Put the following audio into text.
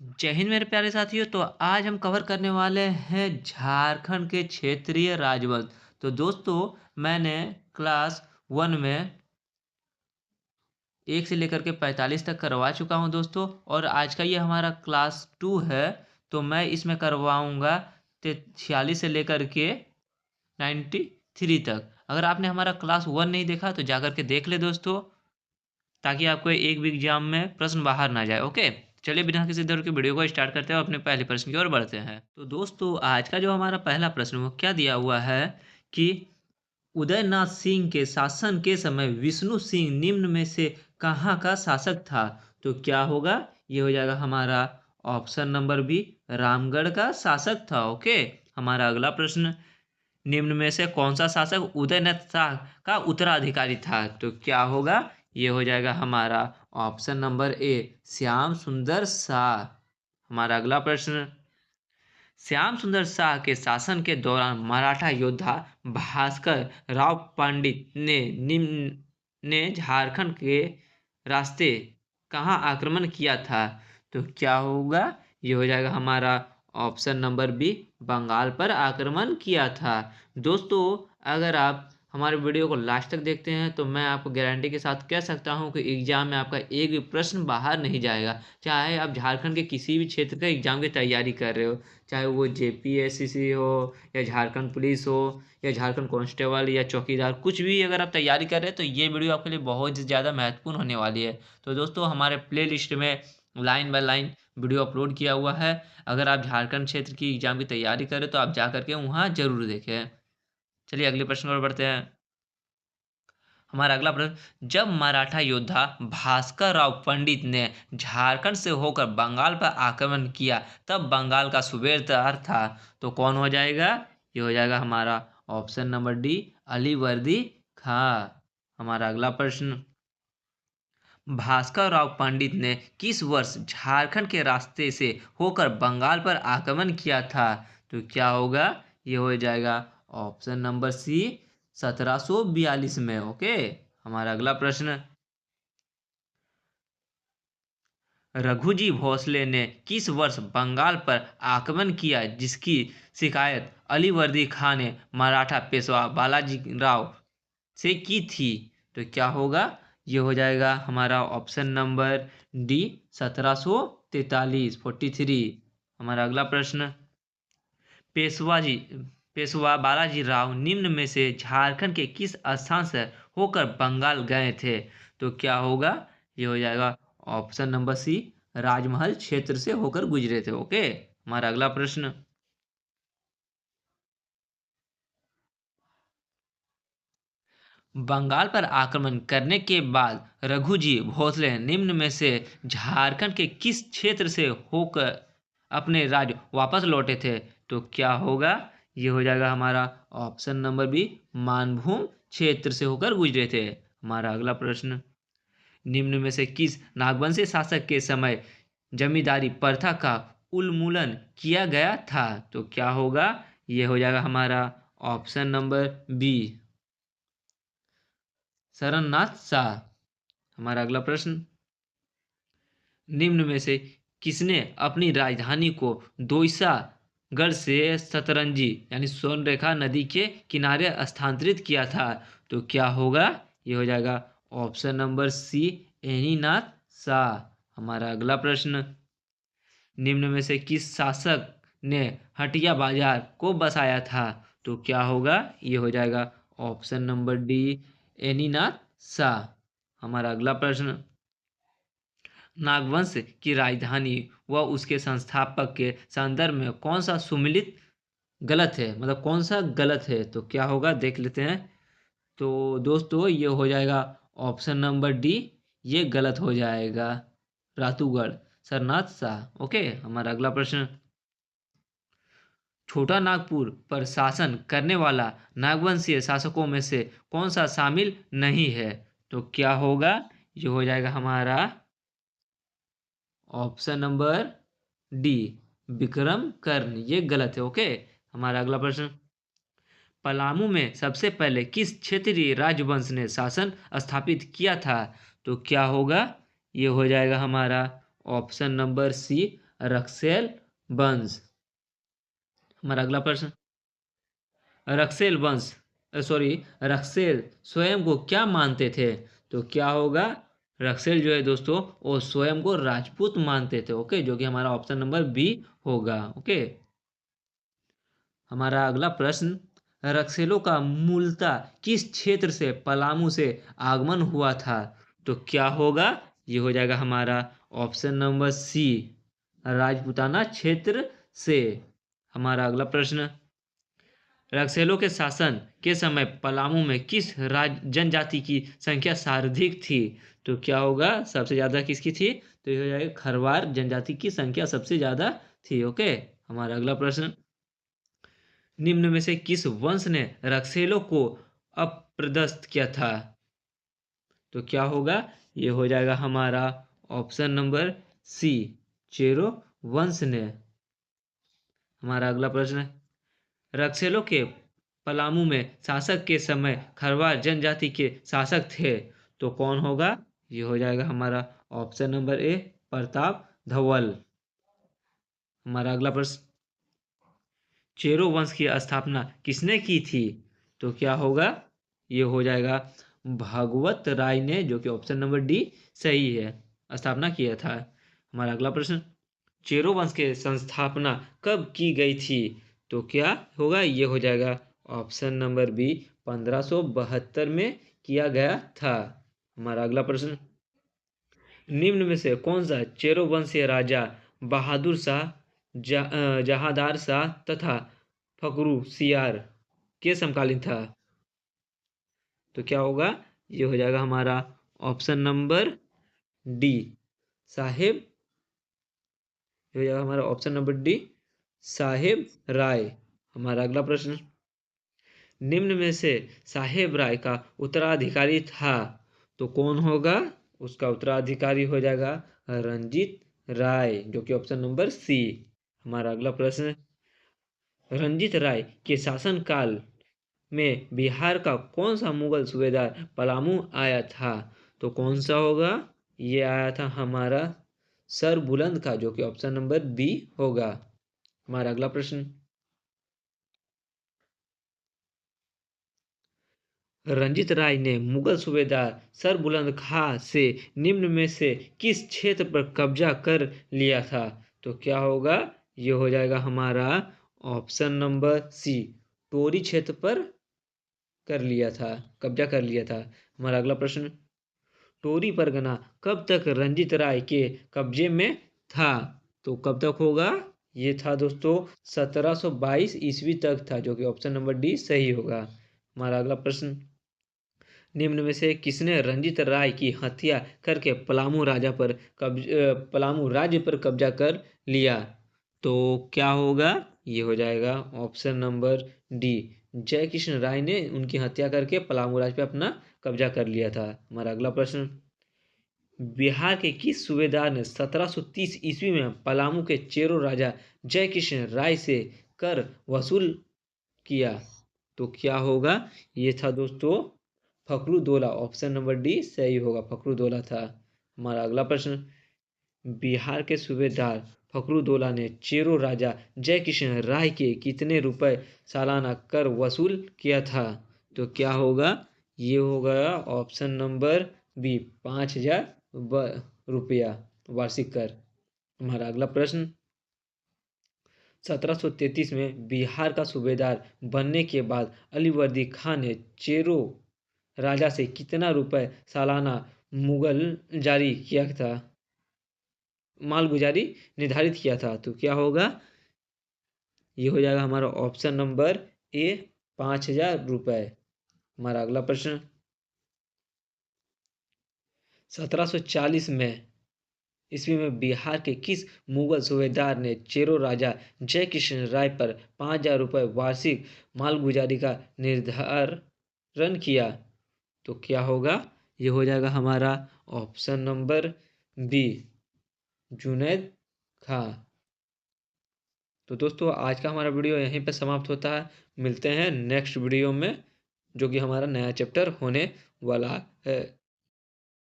जय हिंद मेरे प्यारे साथियों। तो आज हम कवर करने वाले हैं झारखंड के क्षेत्रीय राजवंश। तो दोस्तों, मैंने क्लास 1 में 1 से लेकर के 45 तक करवा चुका हूं दोस्तों, और आज का ये हमारा क्लास 2 है। तो मैं इसमें करवाऊंगा 46 से लेकर के 93 तक। अगर आपने हमारा क्लास 1 नहीं देखा तो जाकर के देख ले दोस्तों, ताकि आपको एक भी एग्जाम में प्रश्न बाहर ना जाए। ओके, चलिए बिना किसी देर के वीडियो को स्टार्ट करते हैं और अपने पहले प्रश्न की ओर बढ़ते हैं। तो दोस्तों, आज का जो हमारा पहला प्रश्न वो क्या दिया हुआ है कि उदयनाथ सिंह के शासन के समय विष्णु सिंह निम्न में से कहाँ का शासक था? तो क्या होगा? ये हो जाएगा हमारा ऑप्शन नंबर बी, रामगढ़ का शासक था। ओके, हमारा अगला प्रश्न, निम्न में से कौन सा शासक उदयनाथ शाह का उत्तराधिकारी था? तो क्या होगा? ये हो जाएगा हमारा ऑप्शन नंबर ए, श्याम सुंदर शाह। हमारा अगला प्रश्न, श्याम सुंदर शाह के शासन के दौरान मराठा योद्धा भास्कर राव पंडित ने झारखंड के रास्ते कहाँ आक्रमण किया था? तो क्या होगा? ये हो जाएगा हमारा ऑप्शन नंबर बी, बंगाल पर आक्रमण किया था। दोस्तों, अगर आप हमारे वीडियो को लास्ट तक देखते हैं तो मैं आपको गारंटी के साथ कह सकता हूं कि एग्जाम में आपका एक भी प्रश्न बाहर नहीं जाएगा। चाहे आप झारखंड के किसी भी क्षेत्र का एग्जाम की तैयारी कर रहे हो, चाहे वो जेपीएससी हो या झारखंड पुलिस हो या झारखंड कांस्टेबल या चौकीदार, कुछ भी अगर आप तैयारी कर रहे हैं तो ये वीडियो आपके लिए बहुत ज़्यादा महत्वपूर्ण होने वाली है। तो दोस्तों, हमारे प्ले लिस्ट में line by line video upload किया हुआ है। अगर आप झारखंड क्षेत्र की एग्जाम की तैयारी करें तो आप जा करके वहाँ जरूर देखें। चलिए अगले प्रश्न पर बढ़ते हैं। हमारा अगला प्रश्न, जब मराठा योद्धा भास्कर राव पंडित ने झारखंड से होकर बंगाल पर आक्रमण किया तब बंगाल का सूबेदार था? तो कौन हो जाएगा? ये हो जाएगा हमारा ऑप्शन नंबर डी, अलीवर्दी खां। हमारा अगला प्रश्न, भास्कर राव पंडित ने किस वर्ष झारखंड के रास्ते से होकर बंगाल पर आक्रमण किया था? तो क्या होगा? ये हो जाएगा ऑप्शन नंबर सी, 1742 में। ओके, हमारा अगला प्रश्न, रघुजी भोसले ने किस वर्ष बंगाल पर आक्रमण किया जिसकी शिकायत अलीवर्दी खां ने मराठा पेशवा बालाजी राव से की थी? तो क्या होगा? ये हो जाएगा हमारा ऑप्शन नंबर डी, 1743। हमारा अगला प्रश्न, पेशवाजी पेशवा बालाजी राव निम्न में से झारखंड के किस स्थान से होकर बंगाल गए थे? तो क्या होगा? ये हो जाएगा ऑप्शन नंबर सी, राजमहल क्षेत्र से होकर गुजरे थे। ओके, हमारा अगला प्रश्न, बंगाल पर आक्रमण करने के बाद रघुजी भोसले निम्न में से झारखंड के किस क्षेत्र से होकर अपने राज्य वापस लौटे थे? तो क्या होगा? ये हो जाएगा हमारा ऑप्शन नंबर बी, मानभूम क्षेत्र से होकर गुजरे थे। हमारा अगला प्रश्न, निम्न में से किस नागवंशी शासक के समय जमींदारी प्रथा का उन्मूलन किया गया था? तो क्या होगा? ये हो जाएगा हमारा ऑप्शन नंबर बी, सरननाथ शाह। हमारा अगला प्रश्न, निम्न में से किसने अपनी राजधानी को दोईसा गढ़ से सतरंजी यानी स्वर्णरेखा नदी के किनारे स्थानांतरित किया था? तो क्या होगा? ये हो जाएगा ऑप्शन नंबर सी, एनीनाथ शाह। हमारा अगला प्रश्न, निम्न में से किस शासक ने हटिया बाजार को बसाया था? तो क्या होगा? ये हो जाएगा ऑप्शन नंबर डी, एनीनाथ शाह। हमारा अगला प्रश्न, नागवंश की राजधानी व उसके संस्थापक के संदर्भ में कौन सा सुमिलित गलत है, मतलब कौन सा गलत है? तो क्या होगा? देख लेते हैं। तो दोस्तों, ये हो जाएगा ऑप्शन नंबर डी, ये गलत हो जाएगा, रातूगढ़ सरनाथ शाह। ओके, हमारा अगला प्रश्न, छोटा नागपुर पर शासन करने वाला नागवंशीय शासकों में से कौन सा शामिल नहीं है? तो क्या होगा? ये हो जाएगा हमारा ऑप्शन नंबर डी, विक्रम कर्ण। ये गलत है। ओके, हमारा अगला प्रश्न, पलामू में सबसे पहले किस क्षेत्रीय राजवंश ने शासन स्थापित किया था? तो क्या होगा? ये हो जाएगा हमारा ऑप्शन नंबर सी, रक्सेल वंश। हमारा अगला प्रश्न, रक्सेल वंश रक्सेल स्वयं को क्या मानते थे? तो क्या होगा, रक्सेल जो है दोस्तों वो स्वयं को राजपूत मानते थे। ओके, जो कि हमारा ऑप्शन नंबर बी होगा। ओके, हमारा अगला प्रश्न, रक्सेलों का मूलतः किस क्षेत्र से पलामू से आगमन हुआ था? तो क्या होगा, ये हो जाएगा हमारा ऑप्शन नंबर सी, राजपूताना क्षेत्र से। हमारा अगला प्रश्न, रक्सेलों के शासन के समय पलामू में किस जनजाति की संख्या सर्वाधिक थी? तो क्या होगा, सबसे ज्यादा किसकी थी? तो ये हो जाएगा खरवार जनजाति की संख्या सबसे ज्यादा थी। ओके, हमारा अगला प्रश्न, निम्न में से किस वंश ने रक्सेलों को अपदस्थ किया था? तो क्या होगा, ये हो जाएगा हमारा ऑप्शन नंबर सी, चेरो वंश ने। हमारा अगला प्रश्न, रक्सेलों के पलामू में शासक के समय खरवार जनजाति के शासक थे। तो कौन होगा, ये हो जाएगा हमारा ऑप्शन नंबर ए, प्रताप धवल। हमारा अगला प्रश्न, चेरो वंश की स्थापना किसने की थी? तो क्या होगा, ये हो जाएगा भागवत राय ने, जो कि ऑप्शन नंबर डी सही है, स्थापना किया था। हमारा अगला प्रश्न, चेरो वंश के संस्थापना कब की गई थी? तो क्या होगा, ये हो जाएगा ऑप्शन नंबर बी, 1572 में किया गया था। हमारा अगला प्रश्न, निम्न में से कौन सा चेरो वंशीय राजा बहादुर शाह, जहादार शाह तथा फकरू सियार के समकालीन था? तो क्या होगा, ये हो जाएगा हमारा ऑप्शन नंबर डी, साहेब, ये हो जाएगा हमारा ऑप्शन नंबर डी, साहेब राय। हमारा अगला प्रश्न, निम्न में से साहेब राय का उत्तराधिकारी था? तो कौन होगा, उसका उत्तराधिकारी हो जाएगा रंजीत राय, जो कि ऑप्शन नंबर सी। हमारा अगला प्रश्न, रंजीत राय के शासनकाल में बिहार का कौन सा मुगल सूबेदार पलामू आया था? तो कौन सा होगा, ये आया था हमारा सर बुलंद का, जो कि ऑप्शन नंबर बी होगा। हमारा अगला प्रश्न, रंजीत राय ने मुगल सूबेदार सर बुलंद खां से निम्न में से किस क्षेत्र पर कब्जा कर लिया था? तो क्या होगा, ये हो जाएगा हमारा ऑप्शन नंबर सी, टोरी क्षेत्र पर कर लिया था, कब्जा कर लिया था। हमारा अगला प्रश्न, टोरी परगना कब तक रंजीत राय के कब्जे में था? तो कब तक होगा, ये था दोस्तों 1722 ईस्वी तक था, जो कि ऑप्शन नंबर डी सही होगा। हमारा अगला प्रश्न, निम्न में से किसने रंजीत राय की हत्या करके पलामू राज्य पर कब्जा कर लिया? तो क्या होगा, ये हो जाएगा ऑप्शन नंबर डी, जय किशन राय ने उनकी हत्या करके पलामू राज्य पे अपना कब्जा कर लिया था। हमारा अगला प्रश्न, बिहार के किस सूबेदार ने 1730 ईस्वी में पलामू के चेरो राजा जय किशन राय से कर वसूल किया? तो क्या होगा, ये था दोस्तों फकरुद्दौला, ऑप्शन नंबर डी सही होगा, फकरुद्दौला था। हमारा अगला प्रश्न, बिहार के सूबेदार फकरुद्दौला ने चेरो राजा जय किशन राय के कितने रुपए सालाना कर वसूल किया था? तो क्या होगा, ये होगा ऑप्शन नंबर बी, 5000 रुपया वार्षिक कर। हमारा अगला प्रश्न, 1733 में बिहार का सूबेदार बनने के बाद अलीवर्दी खान ने चेरो राजा से कितना रुपए सालाना मुगल जारी किया था, मालगुजारी निर्धारित किया था? तो क्या होगा, ये हो जाएगा हमारा ऑप्शन नंबर ए, 5000 रुपए। हमारा अगला प्रश्न, 1740 में ईस्वी में बिहार के किस मुगल सूबेदार ने चेरो राजा जय किशन राय पर 5000 रुपये वार्षिक मालगुजारी का निर्धारण किया? तो क्या होगा, ये हो जाएगा हमारा ऑप्शन नंबर बी, जुनैद खां। तो दोस्तों आज का हमारा वीडियो यहीं पे समाप्त होता है, मिलते हैं नेक्स्ट वीडियो में, जो कि हमारा नया चैप्टर होने वाला है।